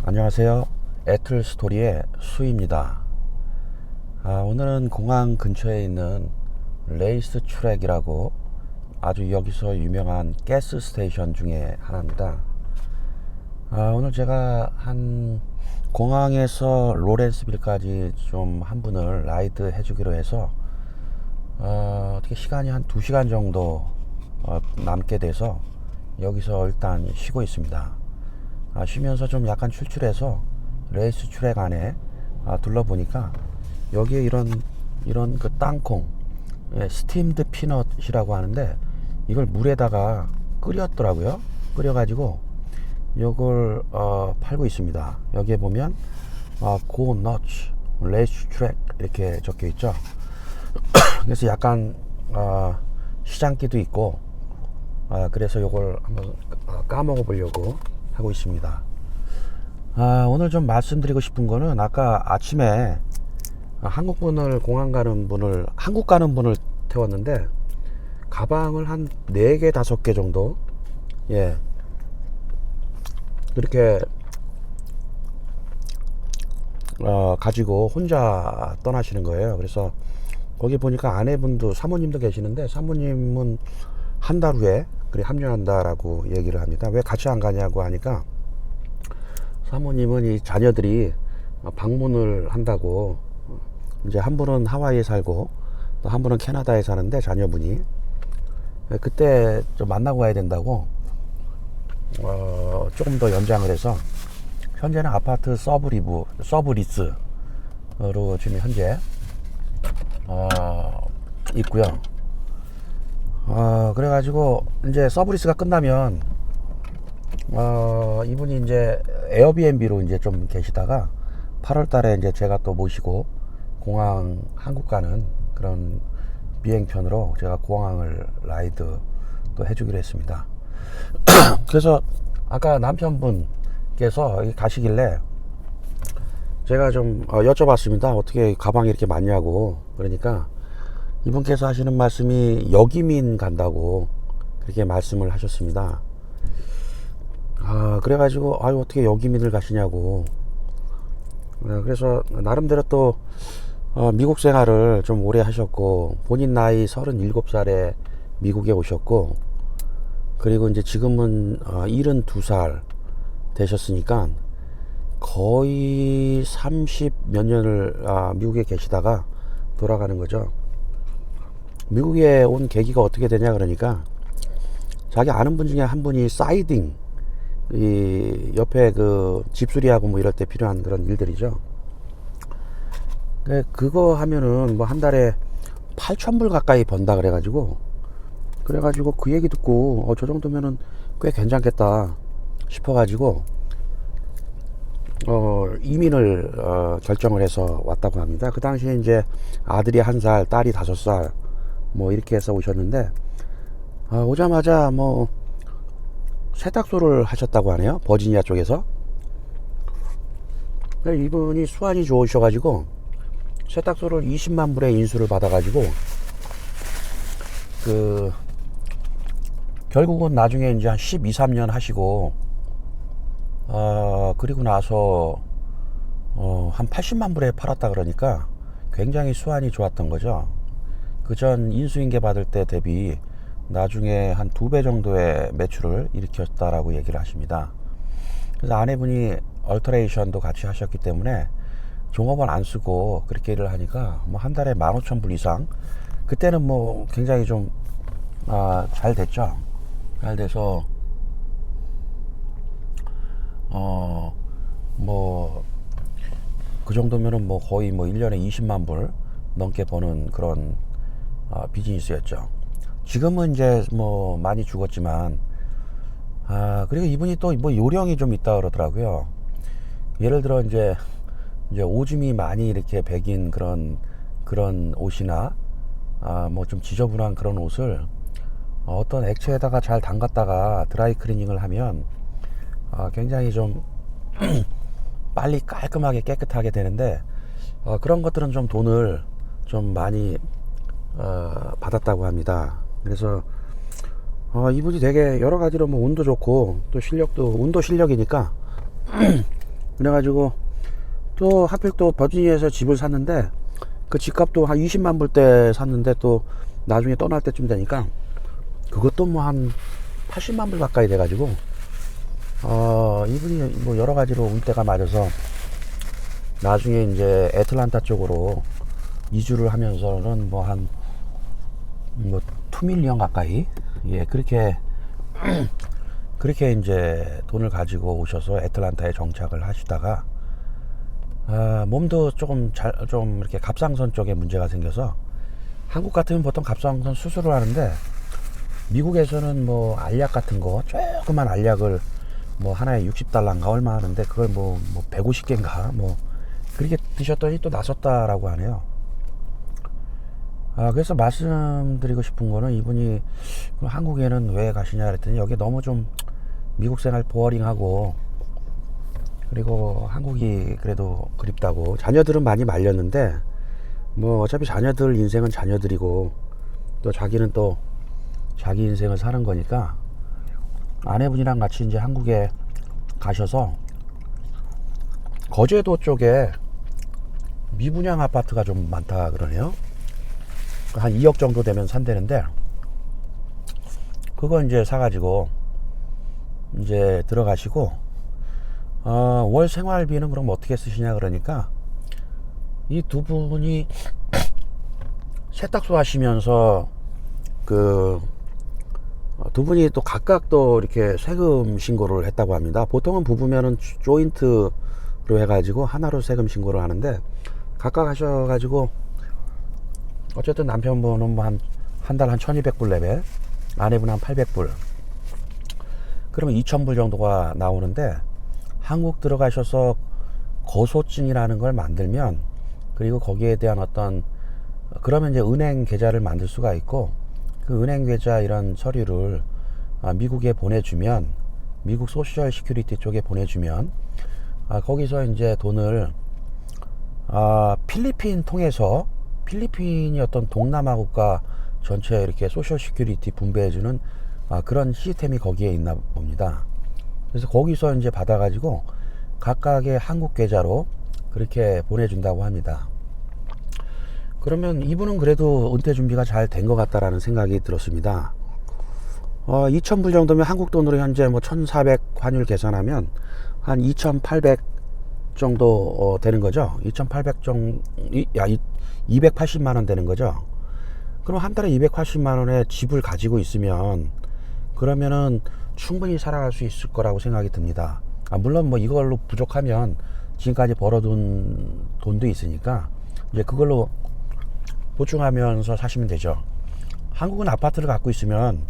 안녕하세요. 애틀스토리의 수입니다. 오늘은 공항 근처에 있는 레이스 트랙이라고 아주 여기서 유명한 가스 스테이션 중에 하나입니다. 오늘 제가 한 공항에서 로렌스빌까지 좀 한 분을 라이드 해주기로 해서 어떻게 시간이 한 2시간 정도 남게 돼서 여기서 일단 쉬고 있습니다. 쉬면서 좀 약간 출출해서 레이스 트랙 안에 둘러보니까 여기에 이런 그 땅콩, 스팀드 피넛이라고 하는데 이걸 물에다가 끓였더라고요. 끓여가지고 이걸 팔고 있습니다. 여기에 보면 고 너츠 레이스 트랙 이렇게 적혀 있죠. 그래서 약간 시장기도 있고 그래서 이걸 한번 까먹어 보려고 하고 있습니다. 오늘 좀 말씀드리고 싶은 거는 아까 아침에 한국 가는 분을 태웠는데 가방을 한 4개 5개 정도 이렇게 가지고 혼자 떠나시는 거예요. 그래서 거기 보니까 아내분도 사모님도 계시는데 사모님은 한 달 후에 합류한다라고 얘기를 합니다. 왜 같이 안 가냐고 하니까 사모님은 이 자녀들이 방문을 한다고, 이제 한 분은 하와이에 살고 또 한 분은 캐나다에 사는데 자녀분이 그때 좀 만나고 가야 된다고 조금 더 연장을 해서 현재는 아파트 서브리스로 지금 현재 있고요. 그래가지고 이제 서브리스가 끝나면 이분이 이제 에어비앤비로 이제 좀 계시다가 8월 달에 이제 제가 또 모시고 공항 한국 가는 그런 비행편으로 제가 공항을 라이드 또 해주기로 했습니다. 그래서 아까 남편분께서 가시길래 제가 좀 여쭤봤습니다. 어떻게 가방이 이렇게 많냐고. 그러니까 이분께서 하시는 말씀이 여기민 간다고 그렇게 말씀을 하셨습니다. 그래가지고 어떻게 여기민을 가시냐고. 그래서 나름대로 또 미국 생활을 좀 오래 하셨고 본인 나이 37살에 미국에 오셨고, 그리고 이제 지금은 72살 되셨으니까 거의 30 몇 년을 미국에 계시다가 돌아가는 거죠. 미국에 온 계기가 어떻게 되냐 그러니까 자기 아는 분 중에 한 분이 사이딩, 이 옆에 그 집수리하고 뭐 이럴 때 필요한 그런 일들이죠. 그거 하면은 뭐 한 달에 8,000불 가까이 번다 그래가지고 그 얘기 듣고 저 정도면은 꽤 괜찮겠다 싶어가지고 이민을 결정을 해서 왔다고 합니다. 그 당시에 이제 아들이 1살, 딸이 5살 뭐 이렇게 해서 오셨는데 오자마자 뭐 세탁소를 하셨다고 하네요. 버지니아 쪽에서. 이분이 수완이 좋으셔가지고 세탁소를 20만 불의 인수를 받아가지고 결국은 나중에 이제 한 12, 13년 하시고 그리고 나서 한 80만 불에 팔았다 그러니까 굉장히 수완이 좋았던 거죠. 그전 인수인계 받을 때 대비 나중에 한 2배 정도의 매출을 일으켰다라고 얘기를 하십니다. 그래서 아내분이 얼터레이션도 같이 하셨기 때문에 종업원 안 쓰고 그렇게 일을 하니까 뭐 한 달에 15,000불 이상, 그때는 뭐 굉장히 좀 잘 됐죠. 잘 돼서 뭐 그 정도면은 뭐 거의 뭐 1년에 20만 불 넘게 버는 그런 비즈니스였죠. 지금은 이제 뭐 많이 죽었지만 그리고 이분이 또 뭐 요령이 좀 있다 그러더라고요. 예를 들어 이제 오줌이 많이 이렇게 배긴 그런 옷이나 뭐 좀 지저분한 그런 옷을 어떤 액체에다가 잘 담갔다가 드라이 클리닝을 하면 굉장히 좀 빨리 깔끔하게 깨끗하게 되는데 그런 것들은 좀 돈을 좀 많이 받았다고 합니다. 그래서 이분이 되게 여러 가지로 뭐 운도 좋고 또 운도 실력이니까 그래가지고 또 하필 또 버지니아에서 집을 샀는데 그 집값도 한 20만 불 때 샀는데 또 나중에 떠날 때쯤 되니까 그것도 뭐 한 80만 불 가까이 돼가지고 이분이 뭐 여러 가지로 운때가 맞아서 나중에 이제 애틀란타 쪽으로 이주를 하면서는 뭐 한 뭐 2밀리언 가까이, 예, 그렇게 이제 돈을 가지고 오셔서 애틀란타에 정착을 하시다가 몸도 좀 이렇게 갑상선 쪽에 문제가 생겨서, 한국 같으면 보통 갑상선 수술을 하는데 미국에서는 뭐 알약 같은 거 조그만 알약을 뭐 하나에 60달러인가 얼마 하는데 그걸 뭐 150개인가 뭐 그렇게 드셨더니 또 나섰다라고 하네요. 그래서 말씀드리고 싶은 거는, 이분이 한국에는 왜 가시냐 그랬더니 여기 너무 좀 미국 생활 보어링하고, 그리고 한국이 그래도 그립다고. 자녀들은 많이 말렸는데 뭐 어차피 자녀들 인생은 자녀들이고 또 자기는 또 자기 인생을 사는 거니까 아내분이랑 같이 이제 한국에 가셔서 거제도 쪽에 미분양 아파트가 좀 많다 그러네요. 한 2억 정도 되면 산대는데 그거 이제 사가지고 이제 들어가시고, 월 생활비는 그럼 어떻게 쓰시냐 그러니까, 이 두 분이 세탁소 하시면서 그 두 분이 또 각각 또 이렇게 세금 신고를 했다고 합니다. 보통은 부부면은 조인트로 해가지고 하나로 세금 신고를 하는데, 각각 하셔가지고 어쨌든 남편분은 뭐 한 달 한 1200불 레벨, 아내분 한 800불, 그러면 2000불 정도가 나오는데, 한국 들어가셔서 거소증이라는 걸 만들면, 그리고 거기에 대한 그러면 이제 은행 계좌를 만들 수가 있고, 그 은행 계좌 이런 서류를 미국에 보내주면, 미국 소셜 시큐리티 쪽에 보내주면, 거기서 이제 돈을 필리핀 통해서, 필리핀이 어떤 동남아 국가 전체 이렇게 소셜 시큐리티 분배해주는 그런 시스템이 거기에 있나 봅니다. 그래서 거기서 이제 받아가지고 각각의 한국 계좌로 그렇게 보내준다고 합니다. 그러면 이분은 그래도 은퇴 준비가 잘 된 것 같다라는 생각이 들었습니다. 2,000불 정도면 한국 돈으로 현재 뭐 1,400 환율 계산하면 한 2,800 정도 되는 거죠. 2,800 정도, 280만 원 되는 거죠. 그럼 한 달에 280만 원의 집을 가지고 있으면 그러면은 충분히 살아갈 수 있을 거라고 생각이 듭니다. 물론 뭐 이걸로 부족하면 지금까지 벌어둔 돈도 있으니까 이제 그걸로 보충하면서 사시면 되죠. 한국은 아파트를 갖고 있으면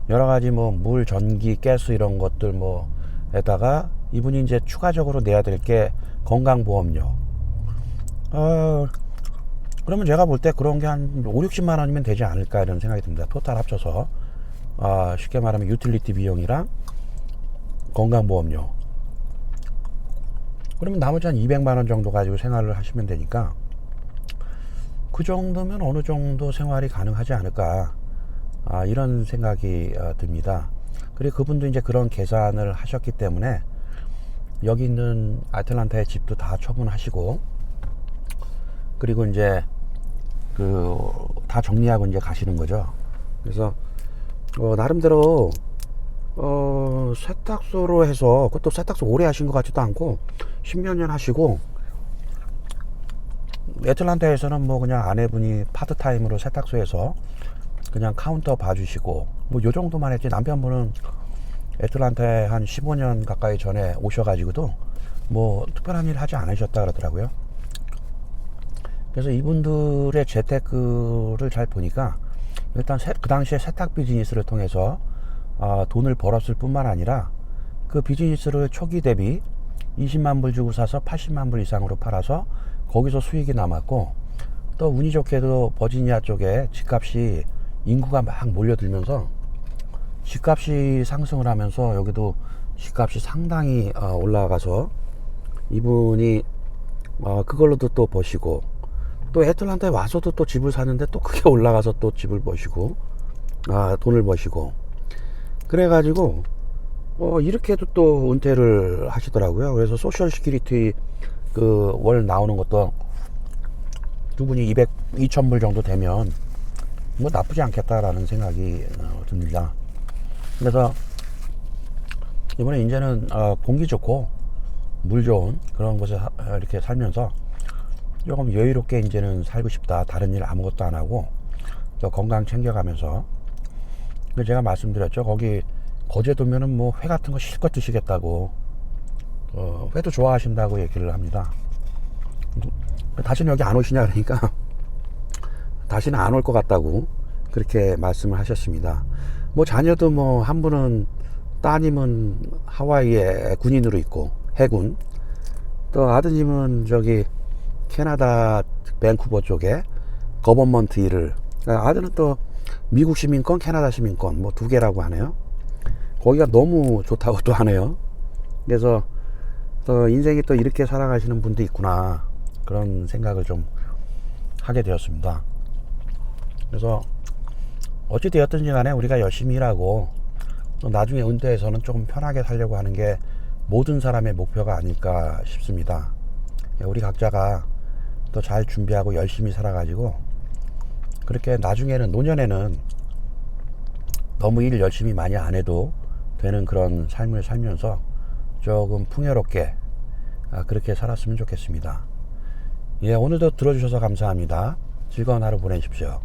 여러 가지 뭐 물, 전기, 가스 이런 것들 뭐에다가 이분이 이제 추가적으로 내야 될 게 건강보험료. 그러면 제가 볼 때 그런 게 한 5, 60만 원이면 되지 않을까 이런 생각이 듭니다. 토탈 합쳐서. 쉽게 말하면 유틸리티 비용이랑 건강보험료. 그러면 나머지 한 200만 원 정도 가지고 생활을 하시면 되니까, 그 정도면 어느 정도 생활이 가능하지 않을까, 이런 생각이 듭니다. 그리고 그분도 이제 그런 계산을 하셨기 때문에 여기 있는 애틀란타의 집도 다 처분하시고, 그리고 이제 다 정리하고 이제 가시는 거죠. 그래서 나름대로 세탁소로 해서, 그것도 세탁소 오래 하신 것 같지도 않고 10몇 년 하시고, 애틀란타에서는 뭐 그냥 아내분이 파트타임으로 세탁소에서 그냥 카운터 봐주시고 뭐 요 정도만 했지, 남편분은 애틀란타에 한 15년 가까이 전에 오셔가지고도 뭐 특별한 일 하지 않으셨다 그러더라고요. 그래서 이분들의 재테크를 잘 보니까 일단 그 당시에 세탁 비즈니스를 통해서 돈을 벌었을 뿐만 아니라 그 비즈니스를 초기 대비 20만 불 주고 사서 80만 불 이상으로 팔아서 거기서 수익이 남았고, 또 운이 좋게도 버지니아 쪽에 집값이, 인구가 막 몰려들면서 집값이 상승을 하면서 여기도 집값이 상당히 올라가서 이분이 그걸로도 또 버시고, 또 애틀란타에 와서도 또 집을 사는데 또 크게 올라가서 또 집을 버시고 돈을 버시고, 그래가지고 이렇게도 또 은퇴를 하시더라고요. 그래서 소셜 시큐리티 그 월 나오는 것도 두 분이 2,000불 정도 되면 뭐 나쁘지 않겠다라는 생각이 듭니다. 그래서 이번에 이제는 공기 좋고 물 좋은 그런 곳에 이렇게 살면서 조금 여유롭게 이제는 살고 싶다. 다른 일 아무것도 안 하고 또 건강 챙겨가면서. 제가 말씀드렸죠. 거기 거제도면은 뭐 회 같은 거 실컷 드시겠다고, 회도 좋아하신다고 얘기를 합니다. 다시는 여기 안 오시냐 그러니까 다시는 안 올 것 같다고 그렇게 말씀을 하셨습니다. 뭐 자녀도 뭐 한 분은 따님은 하와이에 군인으로 있고 해군, 또 아드님은 저기 캐나다 밴쿠버 쪽에 거버먼트 일을, 아들은 또 미국 시민권 캐나다 시민권 뭐 두 개라고 하네요. 거기가 너무 좋다고 또 하네요. 그래서 또 인생이 또 이렇게 살아가시는 분도 있구나 그런 생각을 좀 하게 되었습니다. 그래서 어찌 되었든지 간에 우리가 열심히 일하고 또 나중에 은퇴해서는 조금 편하게 살려고 하는 게 모든 사람의 목표가 아닐까 싶습니다. 우리 각자가 또 잘 준비하고 열심히 살아가지고 그렇게 나중에는 노년에는 너무 일 열심히 많이 안 해도 되는 그런 삶을 살면서 조금 풍요롭게 그렇게 살았으면 좋겠습니다. 오늘도 들어주셔서 감사합니다. 즐거운 하루 보내십시오.